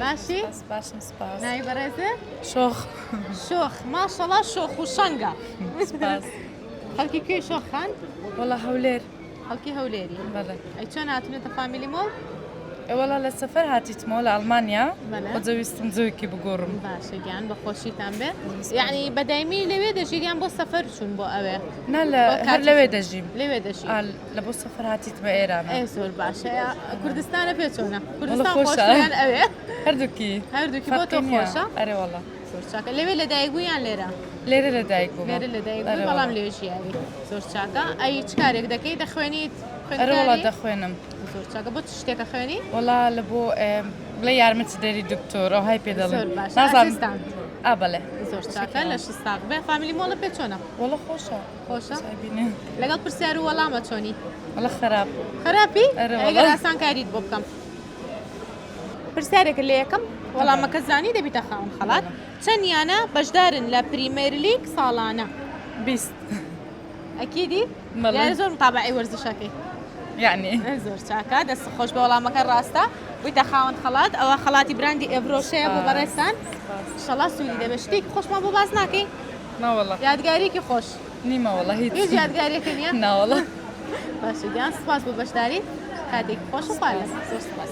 ماشي باشم سپاس. ناوی بەڕێزە شۆخ شۆخ ماشەڵا شۆخ و شەنگە سپاس. خەڵکی کوێ شۆخان وەڵا هەولێر خەڵکی هەولێری بەڵێ. ئەی چۆن هاتونێتە فامیلی مۆڵ وەڵا لە سەفەر هاتیتمەوە لە ئەڵمانیا بەڵێ. وەجەویستم جوێکی بگۆڕم. باشە گیان بە خۆشیتان بێ یعنی بەدایمی لەوێ دەژیریان بۆ سەفەر چوون بۆ ئەوێ نا لە هەر لەوێ دەژیم. لەوێ دەژی لە بۆ سەفەر هاتیت بە ئێرانە. ئەی زۆر باشە کوردستانە پێ چۆنە کوردستان خۆشە. خۆشیان ئەوێ هەردووکی هەردووکی بۆ تۆ خۆشە ئەرێ وەڵا زۆر چاکە لەوێ لە دایکبوویان لێرە لێرە لە دایک بووم. لێرە لە دایکبووی بەڵام لێ ژیاوی زۆر چاکە ئەی چ کارێک دەکەی دەخوێنیت ئەرە وڵا دەخوێنم. زۆر چاکە بۆ چ شتێکە خوێنی وەڵا لە بۆ بڵێ یارمەتی دەری دکتۆر ئەو های پێ دەڵێن. زۆر باش نازانم. ئاسیستان بەڵێ. زۆر چاکە لە شستاق بێ فامیلی مۆڵە پێ چۆنە وەڵا خۆشە. خۆشە چابینێ. لەگەڵ پرسیار و وەڵامە چۆنی وەڵا خراپ. خراپی ئەرە وەڵا. ئەگەر ئاسان کاریت بۆ بکەم پرسیارێکە لە یەکەم وەڵامەکە زانی دەبیتە خاوەن خەڵات چەندیانە بەشدارن لە پریمەر لیگ ساڵانە 20 ئەکیدی بەڵێ. یان زۆر متابعی وەرزشەکەی یعنی زۆر چاکە دەست خۆش بە وەڵامەکە ڕاستە بوویتە خاوەن خەڵات ئەوە خەڵاتی براندی ئێڤرۆشەیە بۆ بەڕێستان شەڵا سوودی دەبێت شتێکی خۆشمان بۆ باز ناکەی ناوەڵا یادگاریکی خۆش نیمە وەڵا هیچ هیچ یادگاریەکە نییە ناوەڵا باشە گیان سپاس بۆ بەشداری کاتێکی خۆش و پارێز زۆر سپاس